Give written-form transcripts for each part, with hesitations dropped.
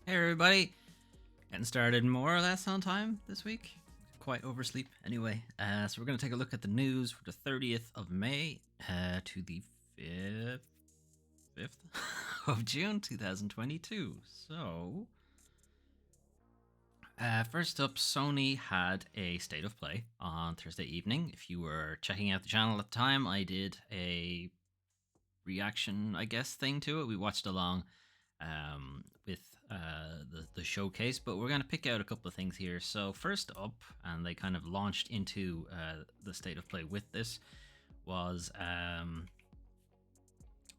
Hey everybody, getting started more or less on time this week. Quite oversleep anyway. So we're going to take a look at the news for the 30th of May to the 5th of June 2022. So, first up, Sony had a state of play on Thursday evening. If you were checking out the channel at the time, I did a reaction, I guess, thing to it. We watched along with the showcase, but we're going to pick out a couple of things here. So first up, and they kind of launched into the state of play with this, was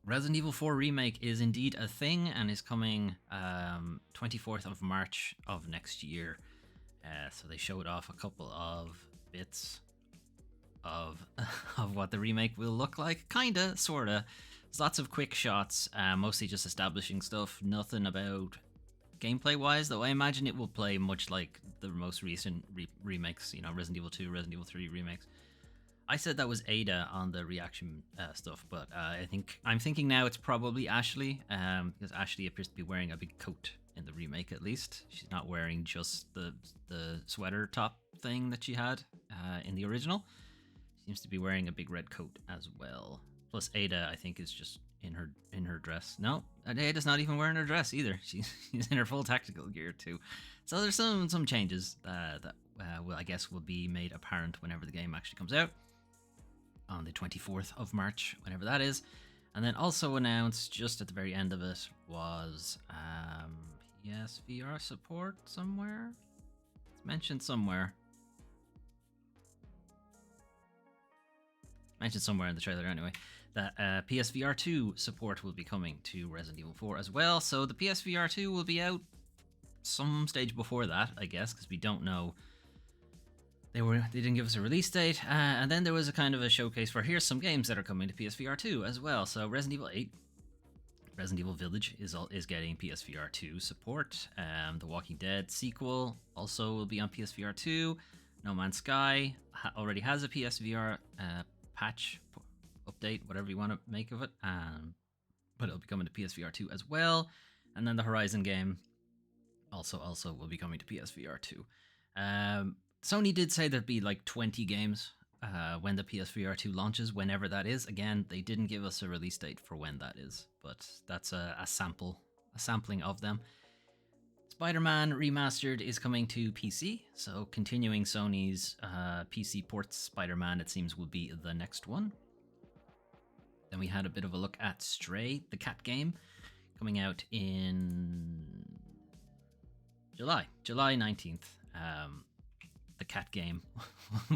Resident Evil 4 Remake is indeed a thing and is coming 24th of March of next year. So they showed off a couple of bits of of what the remake will look like, kinda, sorta. There's lots of quick shots, mostly just establishing stuff. Nothing about gameplay wise, though I imagine it will play much like the most recent remakes. You know, Resident Evil 2, Resident Evil 3 remakes. I said that was Ada on the reaction stuff, but I'm thinking now it's probably Ashley, because Ashley appears to be wearing a big coat in the remake. At least she's not wearing just the sweater top thing that she had in the original. Seems to be wearing a big red coat as well. Plus, Ada, I think, is just in her dress. No, Ada's not even wearing her dress either. She's in her full tactical gear too. So there's some changes that I guess will be made apparent whenever the game actually comes out on the 24th of March, whenever that is. And then also announced just at the very end of it was PSVR support somewhere. It's mentioned somewhere. Mentioned somewhere in the trailer anyway, that PSVR 2 support will be coming to Resident Evil 4 as well. So the PSVR 2 will be out some stage before that, I guess, because we don't know. They didn't give us a release date, and then there was a kind of a showcase for here's some games that are coming to PSVR 2 as well. So Resident Evil 8, Resident Evil Village is getting PSVR 2 support. The Walking Dead sequel also will be on PSVR 2. No Man's Sky already has a PSVR patch update, whatever you want to make of it, but it'll be coming to PSVR 2 as well. And then the Horizon game also will be coming to PSVR 2. Sony did say there'd be like 20 games when the PSVR 2 launches, whenever that is. Again, they didn't give us a release date for when that is, but that's a sampling of them. Spider-Man Remastered is coming to PC, so continuing Sony's PC ports, Spider-Man, it seems, will be the next one. Then we had a bit of a look at Stray, the cat game, coming out in July 19th. The cat game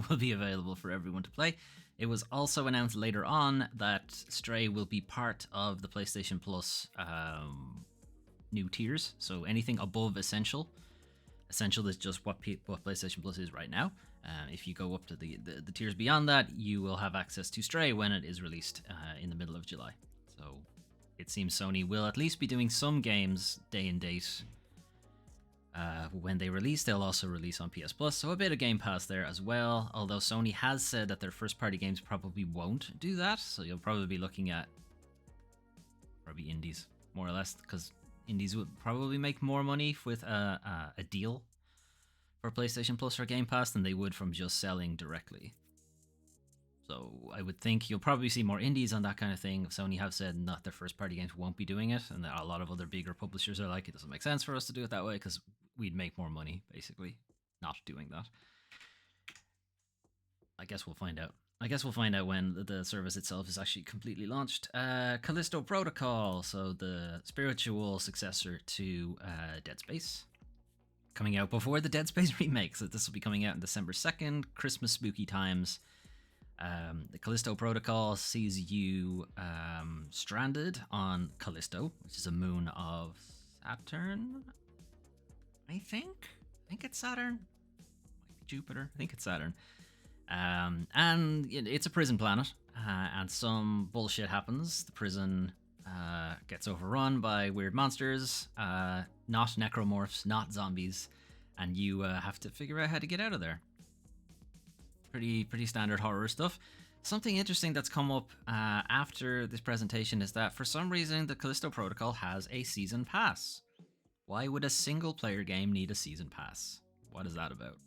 will be available for everyone to play. It was also announced later on that Stray will be part of the PlayStation Plus new tiers. So anything above Essential is just what PlayStation Plus is right now. If you go up to the tiers beyond that, you will have access to Stray when it is released in the middle of July. So it seems Sony will at least be doing some games day and date. When they release, they'll also release on PSPlus, so a bit of Game Pass there as well. Although Sony has said that their first-party games probably won't do that, so you'll probably be looking at indies, more or less, because indies would probably make more money with a deal for PlayStation Plus or Game Pass than they would from just selling directly. So I would think you'll probably see more indies on that kind of thing. Sony have said not their first-party games won't be doing it, and a lot of other bigger publishers are like, it doesn't make sense for us to do it that way because we'd make more money, basically, not doing that. I guess we'll find out when the service itself is actually completely launched. Callisto Protocol, so the spiritual successor to Dead Space, coming out before the Dead Space remake. So this will be coming out on December 2nd, Christmas spooky times. The Callisto Protocol sees you stranded on Callisto, which is a moon of Saturn. I think it's Saturn. Might be Jupiter. I think it's Saturn. And it's a prison planet, and some bullshit happens. The prison gets overrun by weird monsters, not necromorphs, not zombies, and you have to figure out how to get out of there. Pretty standard horror stuff. Something interesting that's come up after this presentation is that for some reason the Callisto Protocol has a season pass. Why would a single player game need a season pass? What is that about?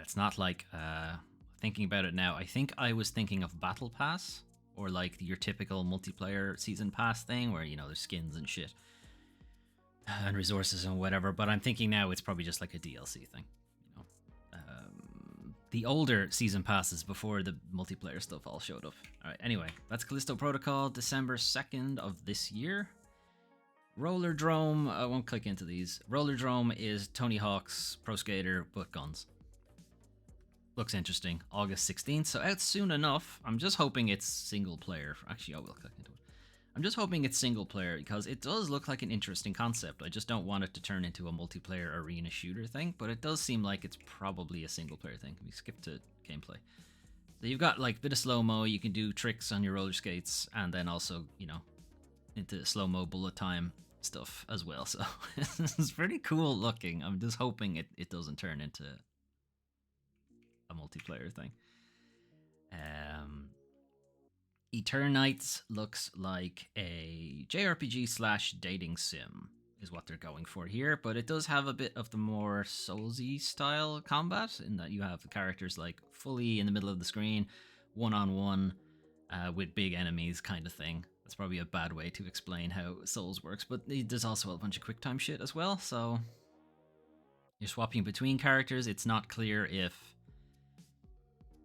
It's not like thinking about it now. I think I was thinking of Battle Pass or like your typical multiplayer season pass thing where, you know, there's skins and shit and resources and whatever. But I'm thinking now it's probably just like a DLC thing. You know, the older season passes before the multiplayer stuff all showed up. All right. Anyway, that's Callisto Protocol, December 2nd of this year. Rollerdrome. I won't click into these. Rollerdrome is Tony Hawk's Pro Skater but guns. Looks interesting. August 16th, so out soon enough. I'm just hoping it's single player. Actually, I will click into it. I'm just hoping it's single player because it does look like an interesting concept. I just don't want it to turn into a multiplayer arena shooter thing, but it does seem like it's probably a single player thing. We skip to gameplay. So you've got like a bit of slow-mo, you can do tricks on your roller skates, and then also, you know, into slow-mo bullet time stuff as well. So it's pretty cool looking. I'm just hoping it doesn't turn into a multiplayer thing. Eternights looks like a JRPG slash dating sim is what they're going for here, but it does have a bit of the more Soulsy style combat in that you have the characters like fully in the middle of the screen, one-on-one with big enemies kind of thing. That's probably a bad way to explain how Souls works, but there's also a bunch of quick time shit as well, so you're swapping between characters. It's not clear if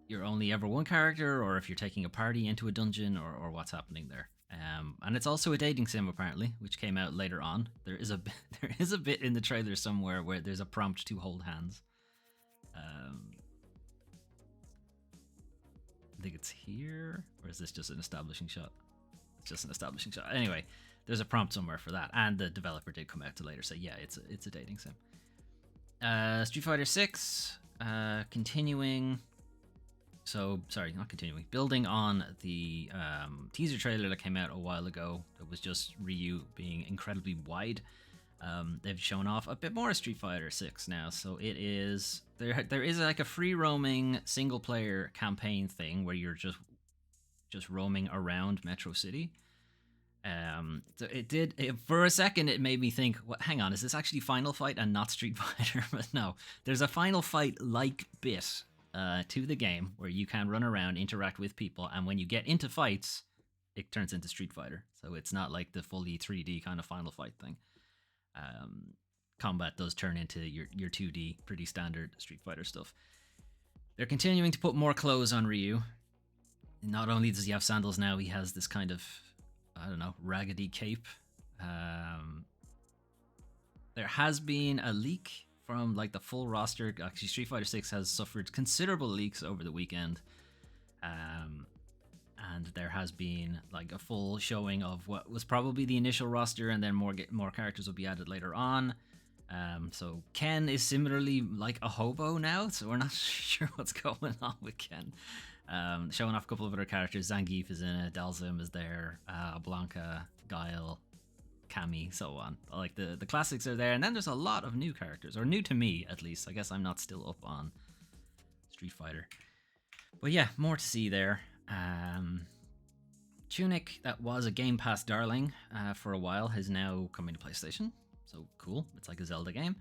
you're only ever one character or if you're taking a party into a dungeon or what's happening there. And it's also a dating sim apparently, which came out later on. There is a bit in the trailer somewhere where there's a prompt to hold hands. I think it's here, or is this just an establishing shot? It's just an establishing shot. Anyway, there's a prompt somewhere for that, and the developer did come out to later say, yeah, it's a dating sim. Street Fighter 6, continuing. So, sorry, not continuing. Building on the teaser trailer that came out a while ago, that was just Ryu being incredibly wide. They've shown off a bit more Street Fighter 6 now. So it is there is like a free roaming single player campaign thing where you're just roaming around Metro City. So for a second it made me think, what, hang on, is this actually Final Fight and not Street Fighter? But no, there's a Final Fight like bit to the game where you can run around, interact with people, and when you get into fights, it turns into Street Fighter. So it's not like the fully 3D kind of Final Fight thing. Combat does turn into your 2D, pretty standard Street Fighter stuff. They're continuing to put more clothes on Ryu. Not only does he have sandals now, he has this kind of, I don't know, raggedy cape. There has been a leak from like the full roster. Actually, Street Fighter 6 has suffered considerable leaks over the weekend. And there has been like a full showing of what was probably the initial roster, and then more characters will be added later on. So Ken is similarly like a hobo now, so we're not sure what's going on with Ken. Showing off a couple of other characters. Zangief is in it, Dalsim is there, Blanca, Guile, Cammy, so on. Like the classics are there, and then there's a lot of new characters, or new to me at least. I guess I'm not still up on Street Fighter. But yeah, more to see there. Tunic, that was a Game Pass darling for a while, is now coming to PlayStation. So cool, it's like a Zelda game.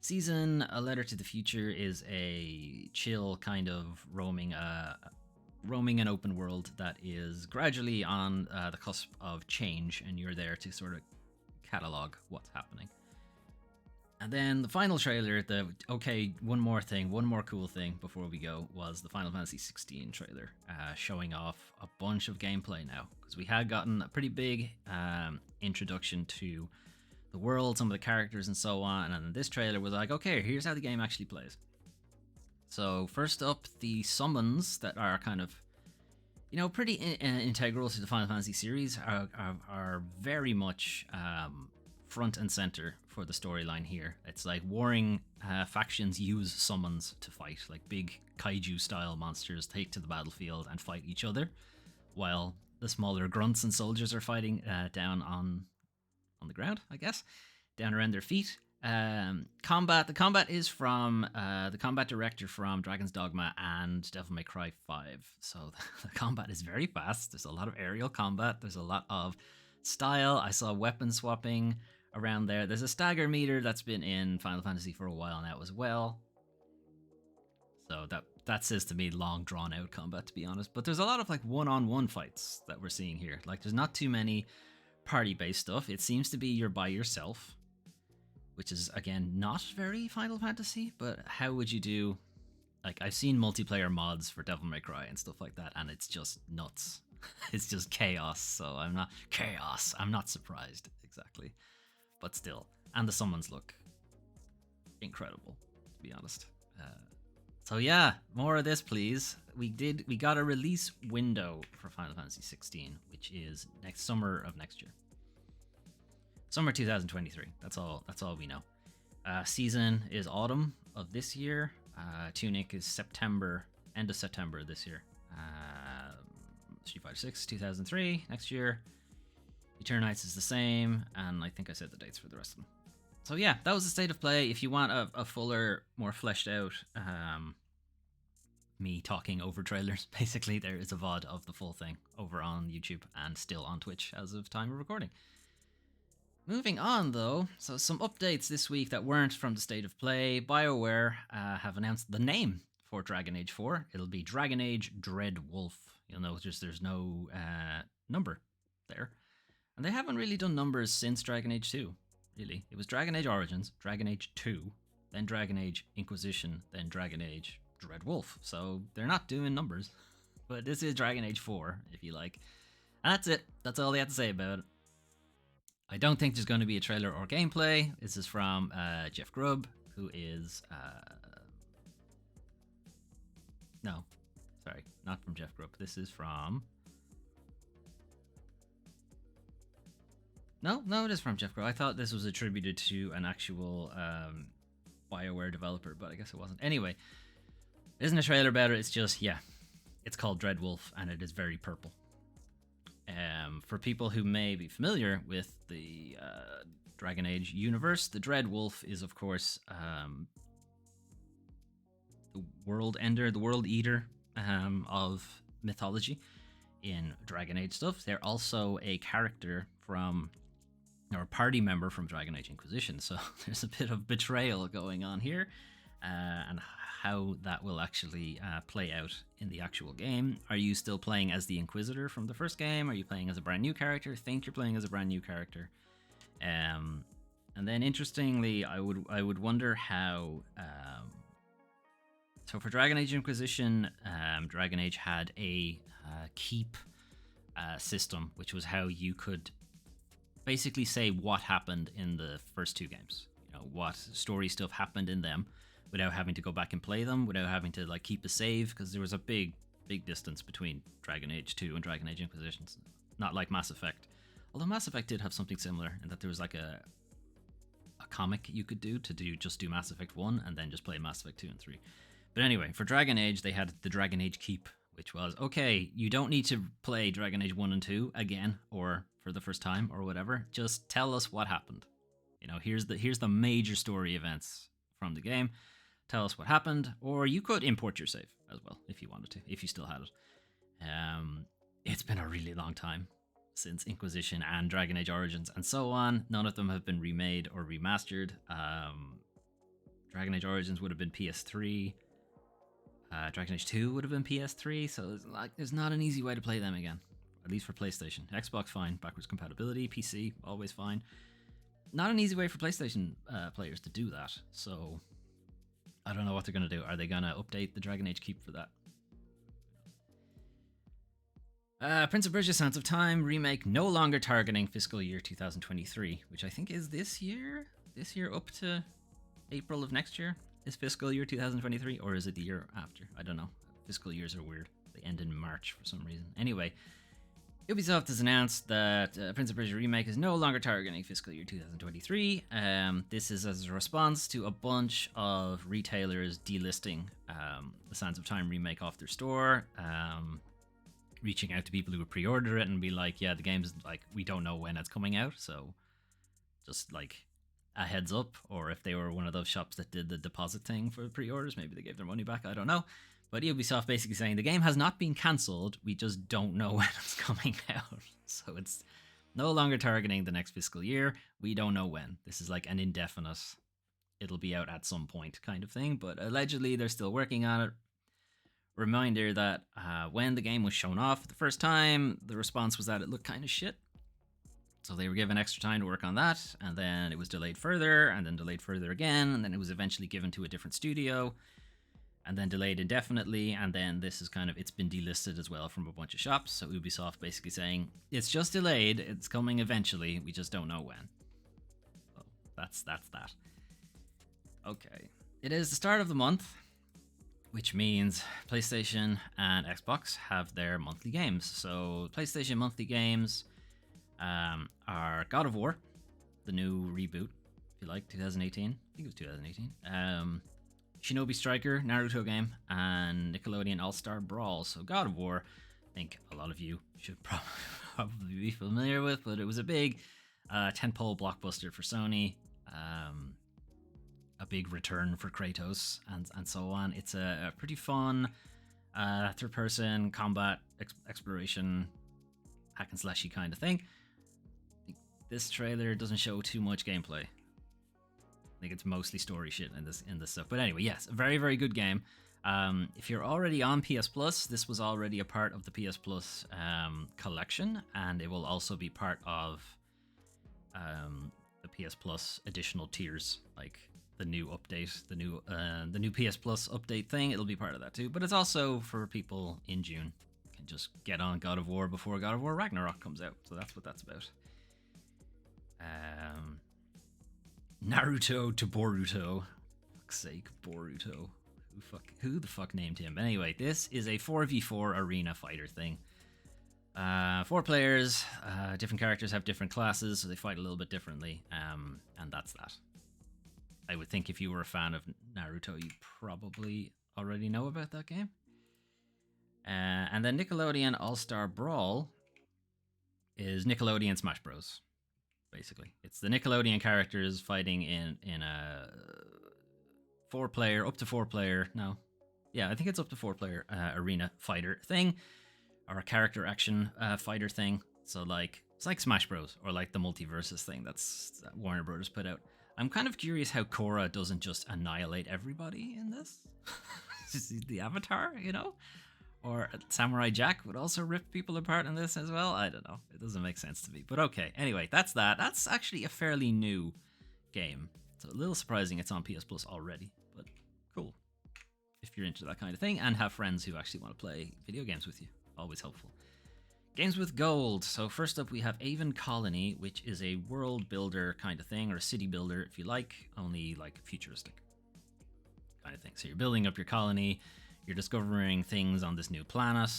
Season, A Letter to the Future, is a chill kind of roaming an open world that is gradually on the cusp of change, and you're there to sort of catalog what's happening. And then the final trailer, one more cool thing before we go, was the Final Fantasy 16 trailer, showing off a bunch of gameplay now, because we had gotten a pretty big introduction to the world, some of the characters and so on, and then this trailer was like, okay, here's how the game actually plays. So first up, the summons that are kind of, you know, pretty integral to the Final Fantasy series are very much front and center for the storyline here. It's like warring factions use summons to fight, like big kaiju style monsters take to the battlefield and fight each other, while the smaller grunts and soldiers are fighting down on the ground, I guess, down around their feet. Combat. The combat is from the combat director from Dragon's Dogma and Devil May Cry 5. So the combat is very fast. There's a lot of aerial combat. There's a lot of style. I saw weapon swapping around there. There's a stagger meter that's been in Final Fantasy for a while now as well. So that says to me long drawn out combat, to be honest. But there's a lot of like one-on-one fights that we're seeing here. Like there's not too many party-based stuff. It seems to be you're by yourself, which is, again, not very Final Fantasy, but how would you do... Like, I've seen multiplayer mods for Devil May Cry and stuff like that, and it's just nuts. It's just chaos, so I'm not surprised, exactly. But still. And the summons look incredible, to be honest. So yeah, more of this, please. We got a release window for Final Fantasy 16, which is next summer of next year. Summer 2023. That's all we know. Season is autumn of this year. Tunic is September, end of September this year. Street Fighter 6 2003 next year. Eternights is the same, and I think I said the dates for the rest of them. So yeah, that was the state of play. If you want a fuller, more fleshed out me talking over trailers, basically there is a VOD of the full thing over on YouTube and still on Twitch as of time of recording. Moving on, though, so some updates this week that weren't from the state of play. BioWare have announced the name for Dragon Age 4. It'll be Dragon Age Dreadwolf. You'll notice there's no number there. And they haven't really done numbers since Dragon Age 2, really. It was Dragon Age Origins, Dragon Age 2, then Dragon Age Inquisition, then Dragon Age Dreadwolf. So they're not doing numbers. But this is Dragon Age 4, if you like. And that's it. That's all they have to say about it. I don't think there's going to be a trailer or gameplay. This is from Jeff Grubb, who is... No, sorry, not from Jeff Grubb. This is from... No, it is from Jeff Grubb. I thought this was attributed to an actual BioWare developer, but I guess it wasn't. Anyway, there isn't a trailer about it. It's just, yeah, it's called Dreadwolf, and it is very purple. For people who may be familiar with the Dragon Age universe, the Dreadwolf is, of course, the world ender, the world eater of mythology in Dragon Age stuff. They're also a character from, or a party member from Dragon Age Inquisition, so there's a bit of betrayal going on here, and how that will actually play out in the actual game. Are you still playing as the Inquisitor from the first game? Are you playing as a brand new character? Think you're playing as a brand new character. And then interestingly, I would wonder how... So for Dragon Age Inquisition, Dragon Age had a keep system, which was how you could basically say what happened in the first two games. You know, what story stuff happened in them, without having to go back and play them, without having to like keep a save, because there was a big distance between Dragon Age 2 and Dragon Age Inquisition. Not like Mass Effect. Although Mass Effect did have something similar, in that there was like a comic you could do just do Mass Effect 1 and then just play Mass Effect 2 and 3. But anyway, for Dragon Age, they had the Dragon Age Keep, which was, okay, you don't need to play Dragon Age 1 and 2 again, or for the first time, or whatever. Just tell us what happened. You know, here's the major story events from the game. Tell us what happened, or you could import your save as well if you wanted to, if you still had it. It's been a really long time since Inquisition and Dragon Age Origins and so on. None of them have been remade or remastered. Dragon Age Origins would have been PS3. Dragon Age 2 would have been PS3, so there's not an easy way to play them again, at least for PlayStation. Xbox, fine. Backwards compatibility. PC, always fine. Not an easy way for PlayStation players to do that, so... I don't know what they're going to do. Are they going to update the Dragon Age Keep for that? Prince of Persia: Sands of Time remake no longer targeting fiscal year 2023, which I think is this year? This year up to April of next year? Is fiscal year 2023, or is it the year after? I don't know. Fiscal years are weird. They end in March for some reason. Anyway, Ubisoft has announced that Prince of Persia Remake is no longer targeting fiscal year 2023. This is as a response to a bunch of retailers delisting the Sands of Time remake off their store, reaching out to people who would pre-order it and be like, yeah, the game's like, we don't know when it's coming out, so just like a heads up, or if they were one of those shops that did the deposit thing for pre-orders, maybe they gave their money back. I don't know. But Ubisoft basically saying the game has not been cancelled. We just don't know when it's coming out. So it's no longer targeting the next fiscal year. We don't know when. This is like an indefinite, it'll be out at some point kind of thing. But allegedly they're still working on it. Reminder that when the game was shown off the first time, the response was that it looked kind of shit. So they were given extra time to work on that, and then it was delayed further, and then delayed further again, and then it was eventually given to a different studio, and then delayed indefinitely, and then this is kind of, it's been delisted as well from a bunch of shops. So Ubisoft basically saying, it's just delayed, it's coming eventually, we just don't know when. So that's that. Okay. It is the start of the month, which means PlayStation and Xbox have their monthly games. So PlayStation monthly games are God of War, the new reboot, if you like, 2018. I think it was 2018. Shinobi Striker, Naruto game, and Nickelodeon All-Star Brawl. So God of War, I think a lot of you should probably be familiar with, but it was a big tentpole blockbuster for Sony. A big return for Kratos and so on. It's a pretty fun third-person combat exploration hack and slashy kind of thing. This trailer doesn't show too much gameplay. I think it's mostly story shit in this stuff. But anyway, yes, a very, very good game. If you're already on PSPlus, this was already a part of the PSPlus collection, and it will also be part of the PSPlus additional tiers, like the new update, the new PSPlus update thing. It'll be part of that too. But it's also for people in June. You can just get on God of War before God of War Ragnarok comes out. So that's what that's about. Naruto to Boruto. Fuck's sake, Boruto. Who the fuck named him? Anyway, this is a 4v4 arena fighter thing. 4 players, different characters have different classes, so they fight a little bit differently, and that's that. I would think if you were a fan of Naruto, you probably already know about that game. And then Nickelodeon All-Star Brawl is Nickelodeon Smash Bros. Basically, it's the Nickelodeon characters fighting in a 4-player, up to 4-player. No, yeah, I think it's up to 4-player arena fighter thing, or a character action fighter thing. So like, it's like Smash Bros. Or like the Multiversus thing that Warner Brothers put out. I'm kind of curious how Korra doesn't just annihilate everybody in this. The Avatar, you know? Or Samurai Jack would also rip people apart in this as well. I don't know. It doesn't make sense to me. But okay. Anyway, that's that. That's actually a fairly new game. So a little surprising it's on PS Plus already. But cool. If you're into that kind of thing and have friends who actually want to play video games with you. Always helpful. Games with gold. So first up we have Avon Colony, which is a world builder kind of thing, or a city builder if you like, only like futuristic kind of thing. So you're building up your colony, you're discovering things on this new planet,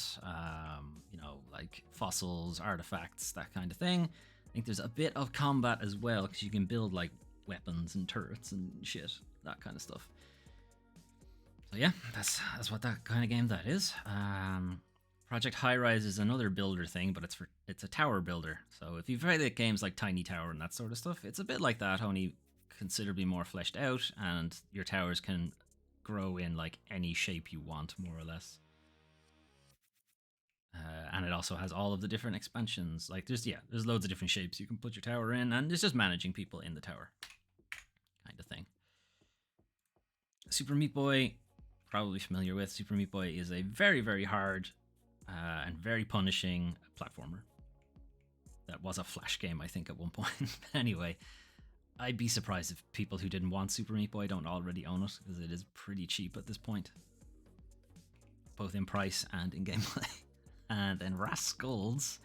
you know, like fossils, artifacts, that kind of thing. I think there's a bit of combat as well, because you can build like weapons and turrets and shit, that kind of stuff. So yeah, that's what that kind of game that is. Project High Rise is another builder thing, but it's a tower builder. So if you've played like games like Tiny Tower and that sort of stuff, it's a bit like that, only considerably more fleshed out, and your towers can grow in like any shape you want, more or less. And it also has all of the different expansions. Like there's loads of different shapes you can put your tower in, and it's just managing people in the tower kind of thing. Super Meat Boy, probably familiar with. Super Meat Boy is a very, very hard and very punishing platformer. That was a Flash game, I think, at one point. Anyway, I'd be surprised if people who didn't want Super Meat Boy don't already own it, because it is pretty cheap at this point, both in price and in gameplay. And then Rascals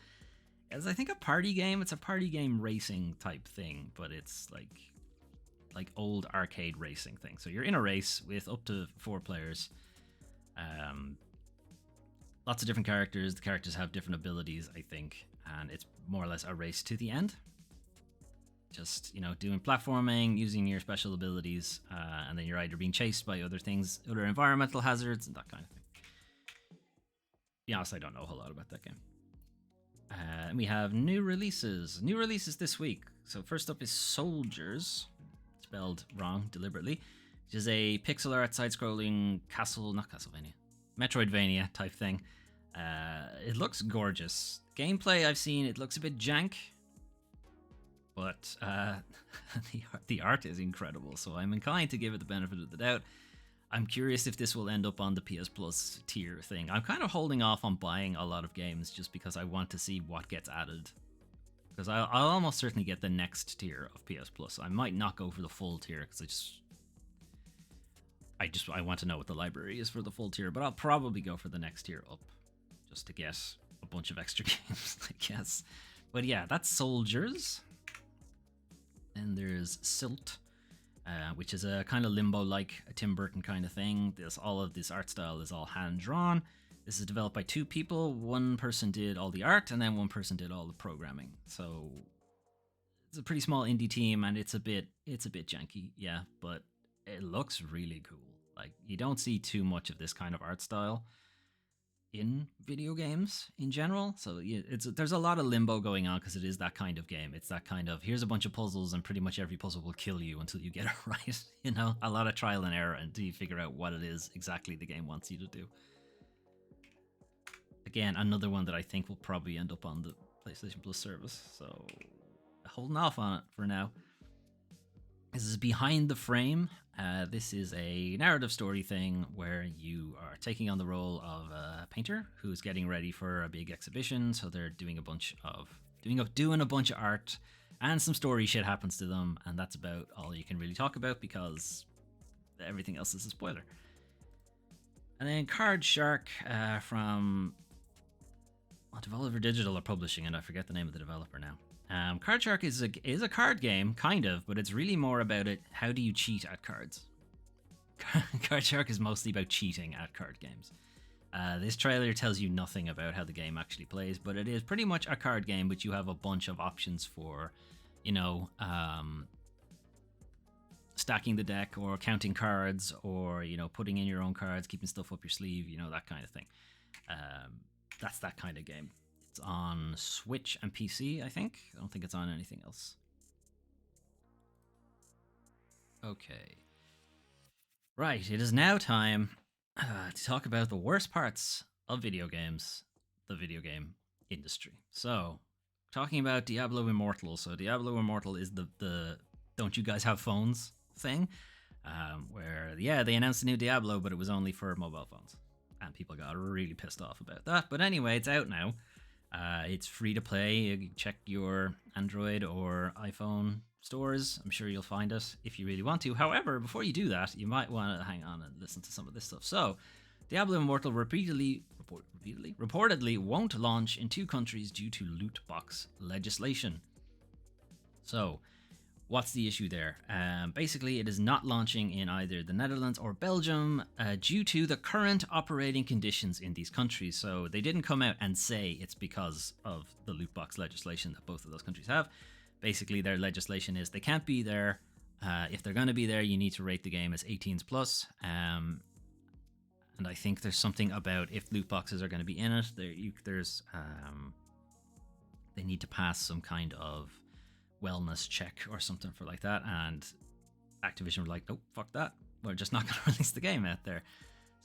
is, I think, a party game. It's a party game racing type thing, but it's like old arcade racing thing. So you're in a race with up to 4 players. Lots of different characters. The characters have different abilities, I think, and it's more or less a race to the end. Just, you know, doing platforming, using your special abilities, and then you're either being chased by other things, other environmental hazards, and that kind of thing. To be honest, I don't know a whole lot about that game. And we have new releases. New releases this week. So first up is Souldiers. spelled wrong deliberately, which is a pixel art side-scrolling Metroidvania type thing. It looks gorgeous. Gameplay I've seen, it looks a bit jank, but the art is incredible, so I'm inclined to give it the benefit of the doubt. I'm curious if this will end up on the PSPlus tier thing. I'm kind of holding off on buying a lot of games just because I want to see what gets added. Because I'll almost certainly get the next tier of PSPlus. I might not go for the full tier because I want to know what the library is for the full tier, but I'll probably go for the next tier up just to get a bunch of extra games, I guess. But yeah, that's Souldiers. Then there's Silt, which is a kind of Limbo-like, a Tim Burton kind of thing. All of this art style is all hand-drawn. This is developed by 2 people. One person did all the art, and then one person did all the programming. So it's a pretty small indie team, and it's a bit janky, yeah, but it looks really cool. Like, you don't see too much of this kind of art style in video games in general. So there's a lot of Limbo going on because it is that kind of game. It's that kind of, here's a bunch of puzzles and pretty much every puzzle will kill you until you get it right. You know, a lot of trial and error until you figure out what it is exactly the game wants you to do. Again, another one that I think will probably end up on the PlayStation Plus service. So holding off on it for now. This is Behind the Frame. This is a narrative story thing where you are taking on the role of a painter who's getting ready for a big exhibition. So they're doing a bunch of art, and some story shit happens to them, and that's about all you can really talk about because everything else is a spoiler. And then Card Shark from Devolver Digital are publishing, and I forget the name of the developer now. Card Shark is a card game, kind of, but it's really more about how do you cheat at cards. Card Shark is mostly about cheating at card games. This trailer tells you nothing about how the game actually plays, but it is pretty much a card game, but you have a bunch of options for, stacking the deck or counting cards or, putting in your own cards, keeping stuff up your sleeve, that kind of thing. That's that kind of game. It's on Switch and PC, I think. I don't think it's on anything else. Okay. Right, it is now time to talk about the worst parts of video games, the video game industry. So, talking about Diablo Immortal. So, Diablo Immortal is the don't you guys have phones thing, where, they announced a new Diablo, but it was only for mobile phones. And people got really pissed off about that. But anyway, it's out now. It's free to play. You can check your Android or iPhone stores. I'm sure you'll find it if you really want to. However, before you do that, you might want to hang on and listen to some of this stuff. So, Diablo Immortal reportedly won't launch in 2 countries due to loot box legislation. So, what's the issue there? Basically, it is not launching in either the Netherlands or Belgium due to the current operating conditions in these countries. So they didn't come out and say it's because of the loot box legislation that both of those countries have. Basically, their legislation is they can't be there. If they're going to be there, you need to rate the game as 18s plus. And I think there's something about if loot boxes are going to be in it, they need to pass some kind of wellness check or something for like that, and Activision were like, oh, fuck that, we're just not going to release the game out there.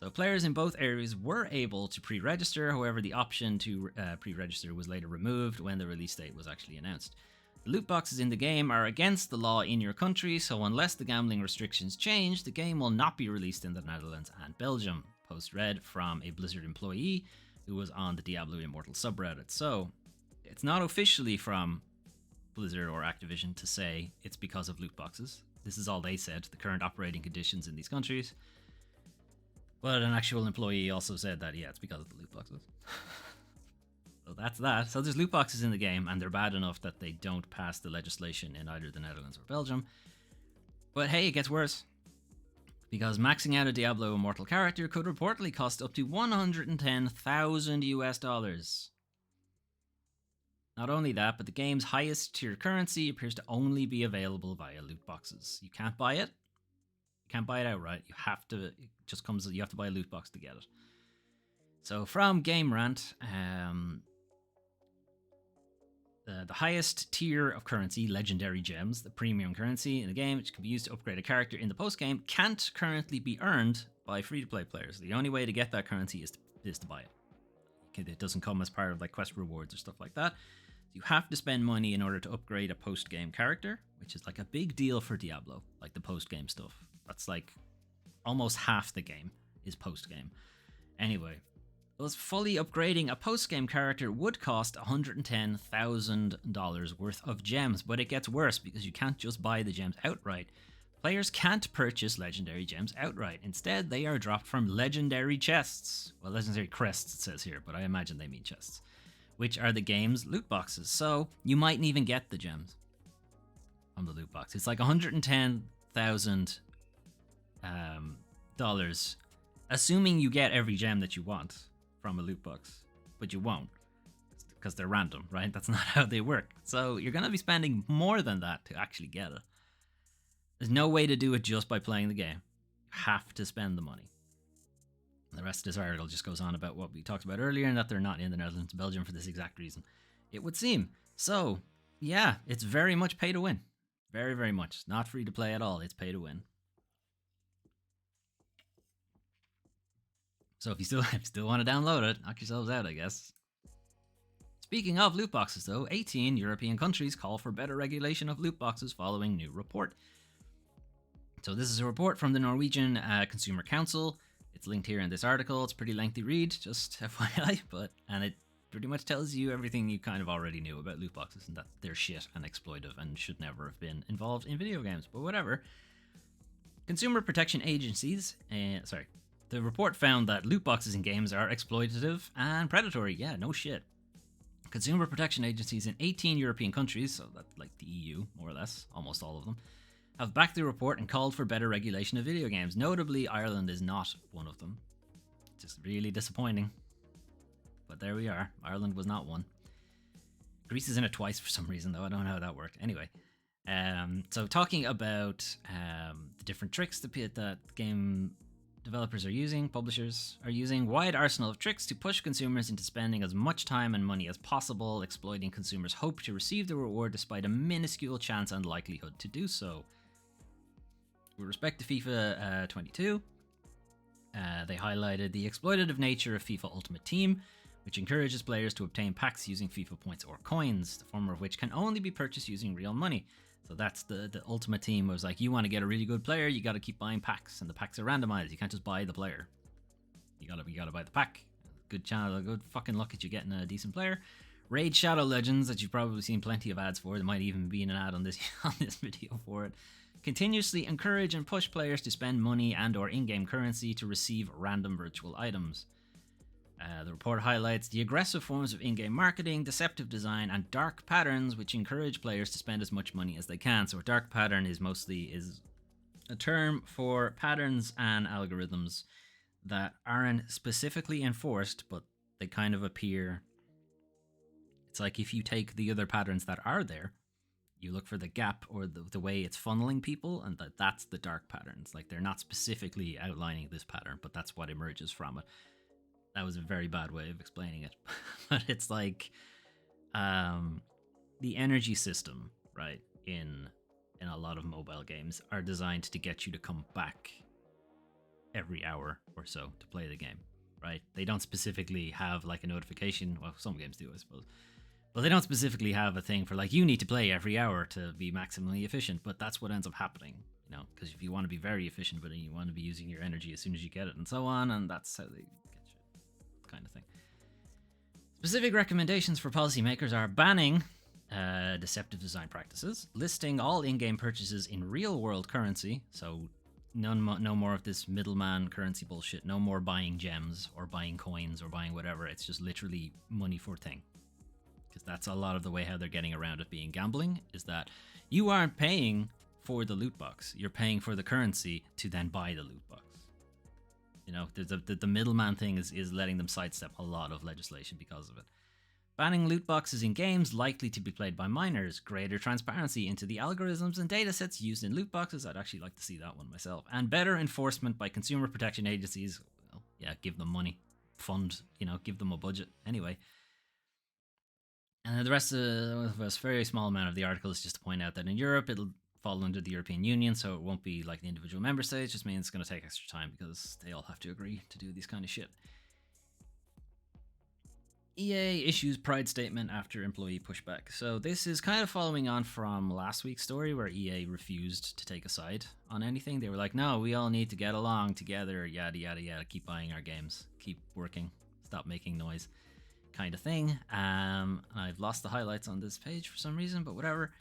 So players in both areas were able to pre-register. However, the option to pre-register was later removed when the release date was actually announced. The loot boxes in the game are against the law in your country, so unless the gambling restrictions change, the game will not be released in the Netherlands and Belgium. Post read from a Blizzard employee who was on the Diablo Immortal subreddit. So it's not officially from Blizzard or Activision to say it's because of loot boxes. This is all they said, the current operating conditions in these countries. But an actual employee also said that, it's because of the loot boxes. So that's that. So there's loot boxes in the game, and they're bad enough that they don't pass the legislation in either the Netherlands or Belgium. But hey, it gets worse. Because maxing out a Diablo Immortal character could reportedly cost up to $110,000 US. Not only that, but the game's highest tier currency appears to only be available via loot boxes. You can't buy it. You can't buy it outright. You have to buy a loot box to get it. So from Game Rant, The highest tier of currency, legendary gems, the premium currency in the game, which can be used to upgrade a character in the post-game, can't currently be earned by free-to-play players. The only way to get that currency is to buy it. It doesn't come as part of like quest rewards or stuff like that. You have to spend money in order to upgrade a post-game character, which is like a big deal for Diablo, like the post-game stuff. That's like almost half the game is post-game. Anyway, thus fully upgrading a post-game character would cost $110,000 worth of gems, but it gets worse because you can't just buy the gems outright. Players can't purchase legendary gems outright. Instead, they are dropped from legendary chests. Well, legendary crests it says here, but I imagine they mean chests, which are the game's loot boxes. So you mightn't even get the gems from the loot box. It's like $110,000 dollars, assuming you get every gem that you want from a loot box, but you won't because they're random, right? That's not how they work. So you're going to be spending more than that to actually get it. There's no way to do it just by playing the game. You have to spend the money. The rest of this article just goes on about what we talked about earlier, and that they're not in the Netherlands and Belgium for this exact reason, it would seem. So, yeah, it's very much pay to win. Very, very much. Not free to play at all. It's pay to win. So if you still want to download it, knock yourselves out, I guess. Speaking of loot boxes, though, 18 European countries call for better regulation of loot boxes following new report. So this is a report from the Norwegian Consumer Council. It's linked here in this article. It's a pretty lengthy read, just FYI, and it pretty much tells you everything you kind of already knew about loot boxes and that they're shit and exploitive and should never have been involved in video games, but whatever. Consumer protection agencies, the report found that loot boxes in games are exploitative and predatory. Yeah, no shit. Consumer protection agencies in 18 European countries, so that's like the EU, more or less, almost all of them, have backed the report and called for better regulation of video games. Notably, Ireland is not one of them. Just really disappointing. But there we are. Ireland was not one. Greece is in it twice for some reason, though. I don't know how that worked. Anyway, so talking about the different tricks that game developers are using, publishers are using, wide arsenal of tricks to push consumers into spending as much time and money as possible, exploiting consumers' hope to receive the reward despite a minuscule chance and likelihood to do so. With respect to FIFA 22, they highlighted the exploitative nature of FIFA Ultimate Team, which encourages players to obtain packs using FIFA points or coins, the former of which can only be purchased using real money. So that's the Ultimate Team was like, you want to get a really good player, you got to keep buying packs, and the packs are randomized. You can't just buy the player. You gotta buy the pack. Good channel, good fucking luck at you getting a decent player. Raid Shadow Legends, that you've probably seen plenty of ads for. There might even be an ad on this video for it. Continuously encourage and push players to spend money and or in-game currency to receive random virtual items. The report highlights the aggressive forms of in-game marketing, deceptive design, and dark patterns which encourage players to spend as much money as they can. So a dark pattern is a term for patterns and algorithms that aren't specifically enforced, but they kind of appear. It's like if you take the other patterns that are there, you look for the gap or the way it's funneling people, and that's the dark patterns. Like they're not specifically outlining this pattern, but that's what emerges from it. That was a very bad way of explaining it. But it's like the energy system, right, in a lot of mobile games are designed to get you to come back every hour or so to play the game, right? They don't specifically have like a notification. Well, some games do, I suppose. But they don't specifically have a thing for like, you need to play every hour to be maximally efficient. But that's what ends up happening, you know, because if you want to be very efficient, but you want to be using your energy as soon as you get it and so on, and that's how they get you, kind of thing. Specific recommendations for policymakers are banning deceptive design practices, listing all in-game purchases in real-world currency, so no more of this middleman currency bullshit, no more buying gems or buying coins or buying whatever, it's just literally money for thing. Because that's a lot of the way how they're getting around it being gambling, is that you aren't paying for the loot box, you're paying for the currency to then buy the loot box. You know, the middleman thing is letting them sidestep a lot of legislation because of it. Banning loot boxes in games likely to be played by minors, greater transparency into the algorithms and datasets used in loot boxes, I'd actually like to see that one myself, and better enforcement by consumer protection agencies. Well, yeah, give them money, give them a budget. Anyway, And the rest of a very small amount of the article is just to point out that in Europe it'll fall under the European Union, so it won't be like the individual member states. It just means it's going to take extra time because they all have to agree to do these kind of shit. EA issues pride statement after employee pushback. So this is kind of following on from last week's story where EA refused to take a side on anything. They were like, no, we all need to get along together, yada, yada, yada, keep buying our games, keep working, stop making noise, kind of thing. I've lost the highlights on this page for some reason, but whatever.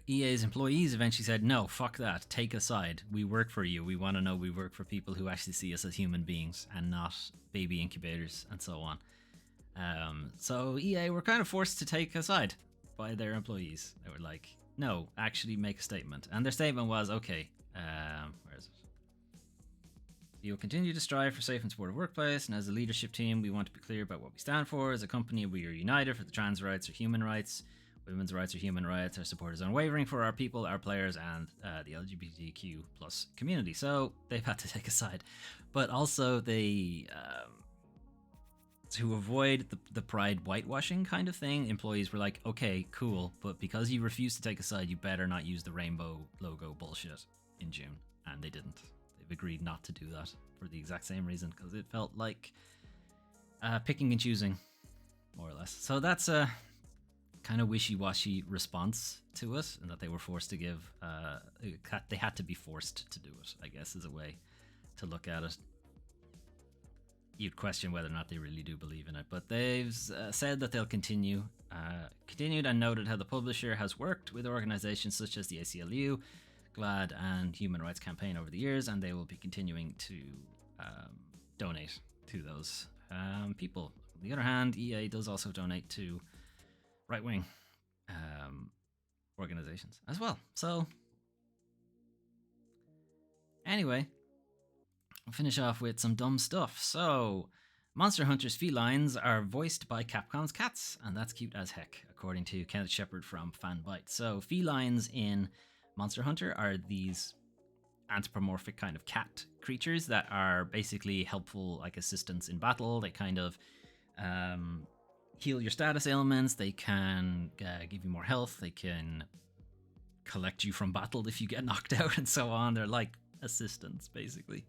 EA's employees eventually said, no, fuck that, take a side. We work for you. We want to know we work for people who actually see us as human beings and not baby incubators and so on. So EA were kind of forced to take a side by their employees. They were like, no, actually make a statement. And their statement was, okay, where is it? We will continue to strive for safe and supportive workplace, and as a leadership team, we want to be clear about what we stand for. As a company, we are united for the trans rights or human rights. Women's rights or human rights. Our support is unwavering for our people, our players, and the LGBTQ plus community. So they've had to take a side, but also they, to avoid the pride whitewashing kind of thing, employees were like, okay, cool, but because you refuse to take a side, you better not use the rainbow logo bullshit in June. And they didn't. They've agreed not to do that for the exact same reason, because it felt like picking and choosing, more or less. So that's a kind of wishy-washy response to it, and that they were forced to give they had to be forced to do it, I guess, is a way to look at it. You'd question whether or not they really do believe in it, but they've said that they'll continued and noted how the publisher has worked with organizations such as the ACLU, GLAAD, and Human Rights Campaign over the years, and they will be continuing to donate to those people. On the other hand, EA does also donate to right-wing organizations as well. So anyway, I'll finish off with some dumb stuff. So Monster Hunter's felines are voiced by Capcom's cats, and that's cute as heck, according to Kenneth Shepard from Fanbyte. So felines in Monster Hunter are these anthropomorphic kind of cat creatures that are basically helpful, like assistants in battle. They kind of heal your status ailments, they can give you more health, they can collect you from battle if you get knocked out, and so on. They're like assistants, basically.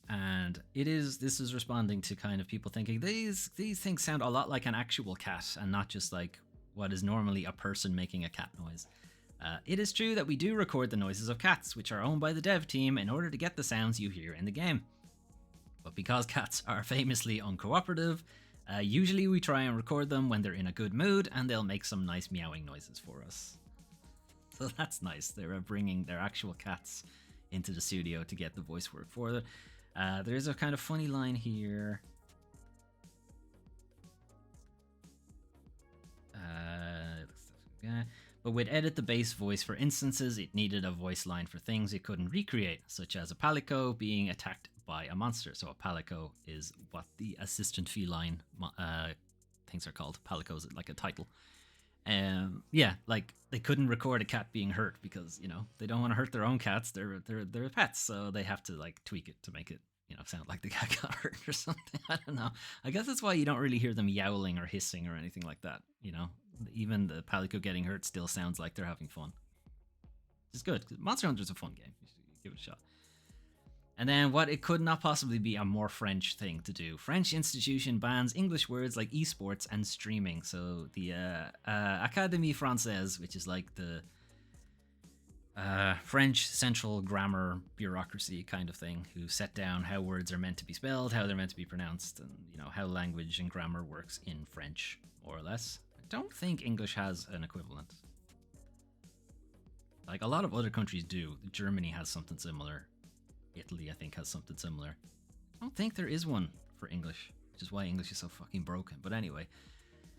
And this is responding to kind of people thinking these things sound a lot like an actual cat and not just like what is normally a person making a cat noise. It is true that we do record the noises of cats, which are owned by the dev team, in order to get the sounds you hear in the game. But because cats are famously uncooperative, usually we try and record them when they're in a good mood, and they'll make some nice meowing noises for us. So that's nice. They're bringing their actual cats into the studio to get the voice work for it. There's a kind of funny line here. But with edit the base voice for instances, it needed a voice line for things it couldn't recreate, such as a palico being attacked by a monster. So a palico is what the assistant feline things are called. Palico is like a title. Yeah, like they couldn't record a cat being hurt because, you know, they don't want to hurt their own cats. They're pets, so they have to like tweak it to make it, you know, sound like the cat got hurt or something. I don't know. I guess that's why you don't really hear them yowling or hissing or anything like that. You know, even the palico getting hurt still sounds like they're having fun. It's good. Monster Hunter is a fun game. You should give it a shot. And then what it could not possibly be a more French thing to do. French institution bans English words like esports and streaming. So the Académie Française, which is like the French central grammar bureaucracy kind of thing, who set down how words are meant to be spelled, how they're meant to be pronounced, and, you know, how language and grammar works in French, more or less. I don't think English has an equivalent. Like, a lot of other countries do. Germany has something similar. Italy, I think, has something similar. I don't think there is one for English, which is why English is so fucking broken. But anyway,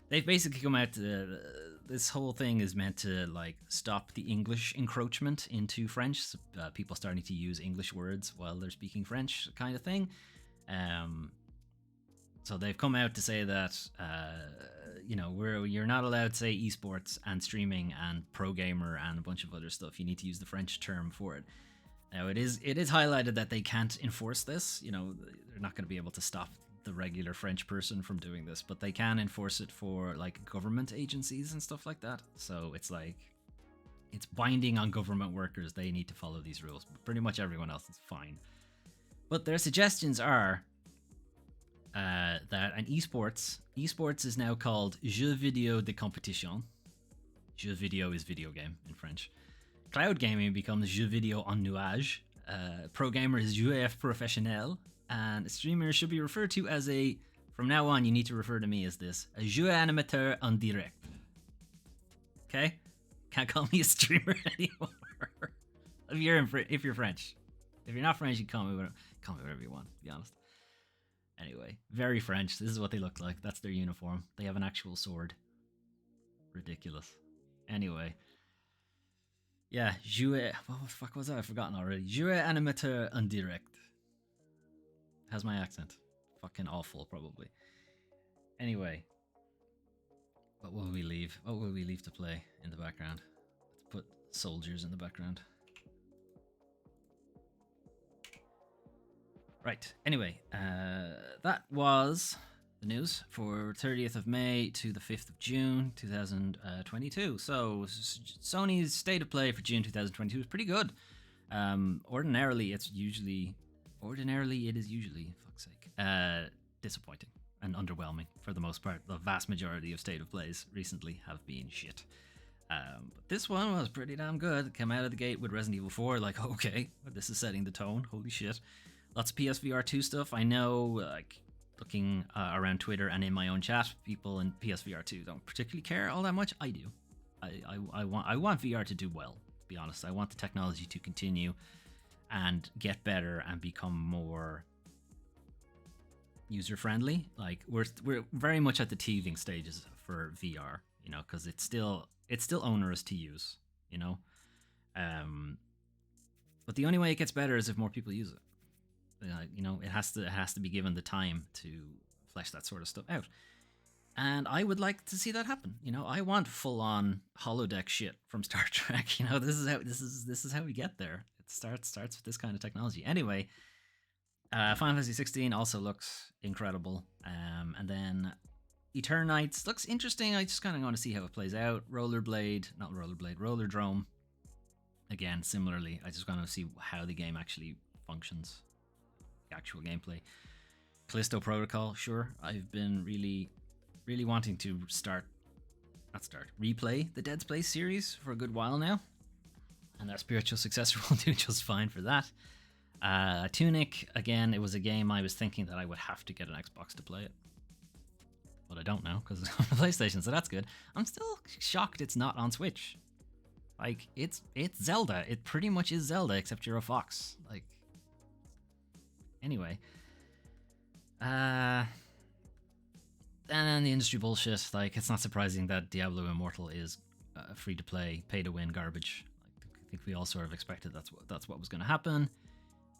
they've basically come out to, this whole thing is meant to like stop the English encroachment into French. So, people starting to use English words while they're speaking French, kind of thing. So they've come out to say that you know, you're not allowed to say esports and streaming and pro gamer and a bunch of other stuff. You need to use the French term for it. Now it is highlighted that they can't enforce this. You know, they're not going to be able to stop the regular French person from doing this, but they can enforce it for like government agencies and stuff like that. So it's like it's binding on government workers. They need to follow these rules, but pretty much everyone else is fine. But their suggestions are that an esports is now called jeux vidéo de compétition. Jeux vidéo is video game in French. Cloud gaming becomes jeux vidéo en nuage. Pro gamer is joueur professionnel, and streamers should be referred to as a. From now on, you need to refer to me as this: a joueur animateur en direct. Okay, can't call me a streamer anymore. if you're French, if you're not French, you call me whatever you want. To be honest. Anyway, very French. This is what they look like. That's their uniform. They have an actual sword. Ridiculous. Anyway. Yeah, jouer. What the fuck was that? I've forgotten already. Jouer animateur en direct. How's my accent? Fucking awful, probably. Anyway. What will we leave? What will we leave to play in the background? Let's put Souldiers in the background. Right, anyway, that was the news for 30th of May to the 5th of June 2022. So Sony's state of play for June 2022 is pretty good. Ordinarily it is usually, fuck's sake, disappointing and underwhelming for the most part. The vast majority of state of plays recently have been shit. But this one was pretty damn good. Came out of the gate with Resident Evil 4, like, okay, this is setting the tone, holy shit. Lots of PSVR 2 stuff. I know, like, looking around Twitter and in my own chat, people in PSVR 2 don't particularly care all that much. I do. I want VR to do well, to be honest. I want the technology to continue and get better and become more user-friendly. Like, we're very much at the teething stages for VR, you know, because it's still onerous to use, you know. But the only way it gets better is if more people use it. You know, it has to be given the time to flesh that sort of stuff out, and I would like to see that happen. You know, I want full-on holodeck shit from Star Trek. You know, this is how we get there. It starts with this kind of technology. Anyway, Final Fantasy 16 also looks incredible, and then Eternights looks interesting. I just kind of want to see how it plays out. Rollerdrome. Again, similarly, I just want to see how the game actually functions. Actual gameplay. Callisto Protocol, sure. I've been really wanting to replay the Dead Space series for a good while now, and their spiritual successor will do just fine for that. Tunic, again, it was a game I was thinking that I would have to get an Xbox to play it, but I don't now because it's on the PlayStation, so that's good. I'm still shocked it's not on Switch. Like, it's Zelda. It pretty much is Zelda, except you're a fox. Like, anyway, and then the industry bullshit. Like, it's not surprising that Diablo Immortal is free to play, pay to win garbage. Like, I think we all sort of expected that's what was going to happen.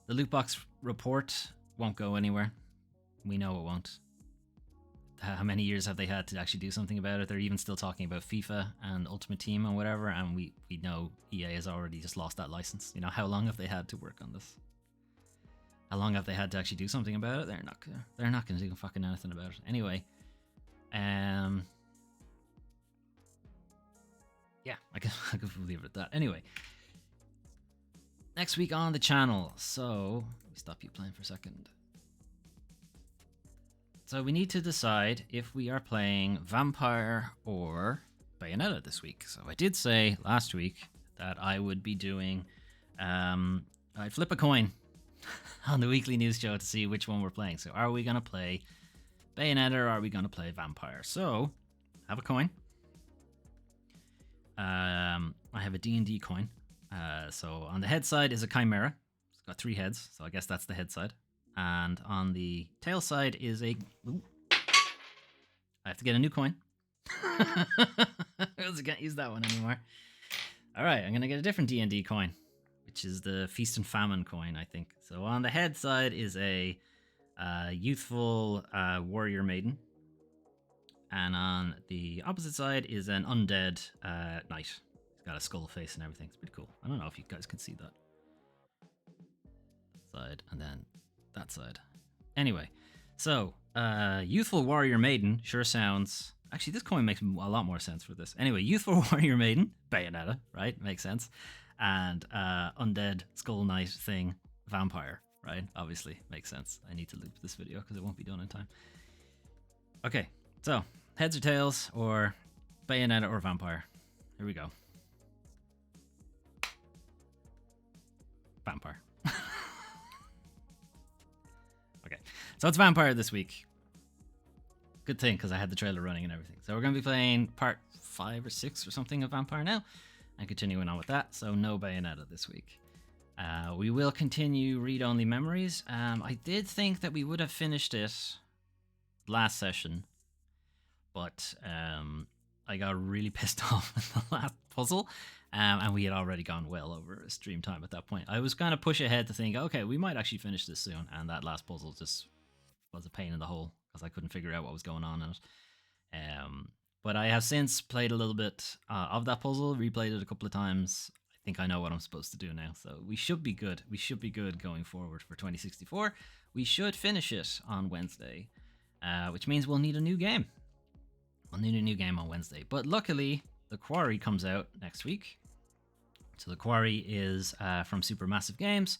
The Lootbox report won't go anywhere. We know it won't. How many years have they had to actually do something about it? They're even still talking about FIFA and Ultimate Team and whatever, and we know EA has already just lost that license. You know, how long have they had to work on this? How long have they had to actually do something about it? They're not going to do fucking anything about it. Anyway, yeah, I can leave it at that. Anyway, next week on the channel. So, let me stop you playing for a second. So we need to decide if we are playing Vampire or Bayonetta this week. So I did say last week that I would be doing, I'd flip a coin on the weekly news show to see which one we're playing. So are we going to play Bayonetta or are we going to play Vampire? So, have a coin. I have a D&D coin. So on the head side is a Chimera. It's got 3 heads, so I guess that's the head side. And on the tail side is a... Ooh, I have to get a new coin. I can't use that one anymore. Alright, I'm going to get a different D&D coin, which is the Feast and Famine coin, I think. So on the head side is a youthful warrior maiden. And on the opposite side is an undead knight. He's got a skull face and everything. It's pretty cool. I don't know if you guys can see that. That side and then that side. Anyway, So, Youthful Warrior Maiden sure sounds. Actually, this coin makes a lot more sense for this. Anyway, Youthful Warrior Maiden, Bayonetta, right? Makes sense. And Undead Skull Knight thing, Vampire, right? Obviously, makes sense. I need to loop this video because it won't be done in time. Okay, so heads or tails, or Bayonetta or Vampire. Here we go. Vampire. Okay, so it's Vampire this week. Good thing, because I had the trailer running and everything. So we're going to be playing part 5 or 6 or something of Vampire now, and continuing on with that. So no Bayonetta this week. We will continue read-only memories. I did think that we would have finished it last session, but I got really pissed off with the last puzzle, and we had already gone well over stream time at that point. I was going to push ahead to think, okay, we might actually finish this soon, and that last puzzle just was a pain in the hole because I couldn't figure out what was going on in it. But I have since played a little bit of that puzzle, replayed it a couple of times. I think I know what I'm supposed to do now, so we should be good. We should be good going forward for 2064. We should finish it on Wednesday, which means we'll need a new game. We'll need a new game on Wednesday. But luckily, The Quarry comes out next week. So The Quarry is from Supermassive Games,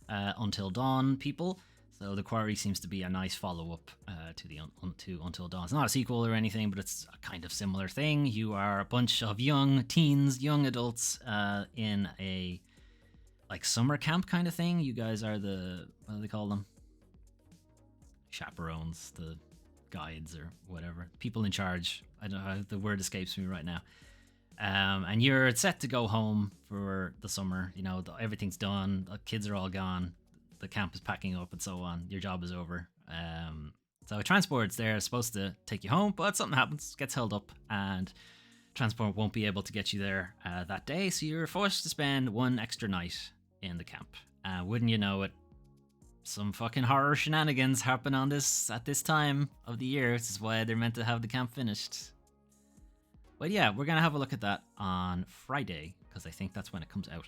Until Dawn people. So The Quarry seems to be a nice follow-up to Until Dawn. It's not a sequel or anything, but it's a kind of similar thing. You are a bunch of young teens, young adults in a like summer camp kind of thing. You guys are the, what do they call them? Chaperones, the guides or whatever. People in charge. I don't know, the word escapes me right now. And you're set to go home for the summer. You know, everything's done. The kids are all gone. The camp is packing up and so on. Your job is over. So transport's there, supposed to take you home, but something happens, gets held up, and transport won't be able to get you there that day. So you're forced to spend one extra night in the camp. Wouldn't you know it, some fucking horror shenanigans happen on this at this time of the year. This is why they're meant to have the camp finished. But yeah, we're gonna have a look at that on Friday because I think that's when it comes out.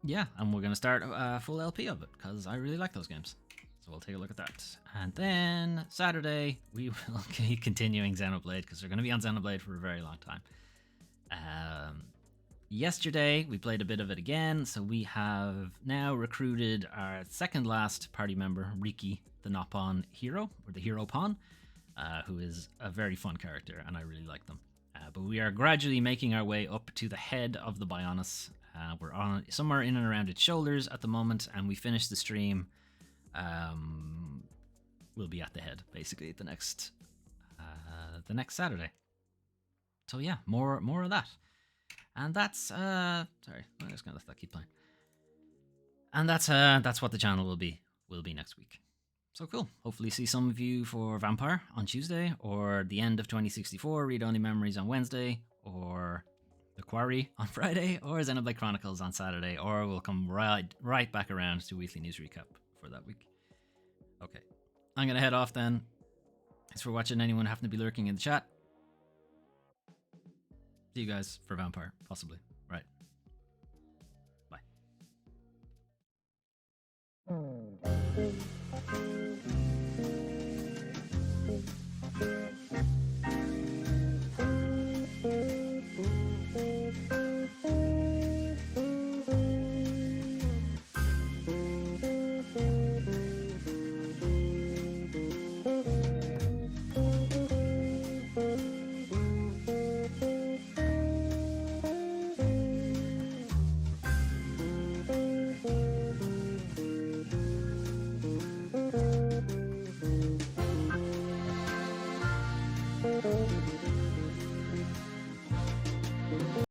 Yeah, and we're going to start a full LP of it because I really like those games. So we'll take a look at that. And then Saturday, we will keep continuing Xenoblade because we're going to be on Xenoblade for a very long time. Yesterday, we played a bit of it again. So we have now recruited our second last party member, Riki, the Nopon hero, or the hero pawn, who is a very fun character, and I really like them. But we are gradually making our way up to the head of the Bionis. We're on somewhere in and around its shoulders at the moment, and we finish the stream. We'll be at the head basically the next Saturday. So yeah, more of that, and that's sorry, I'm just gonna let that keep playing. And that's what the channel will be next week. So cool. Hopefully see some of you for Vampire on Tuesday, or the end of 2064 read-only memories on Wednesday, or The Quarry on Friday, or Xenoblade Chronicles on Saturday, or we'll come right back around to weekly news recap for that week. Okay, I'm gonna head off then. Thanks for watching. Anyone happen to be lurking in the chat? See you guys for Vampire, possibly.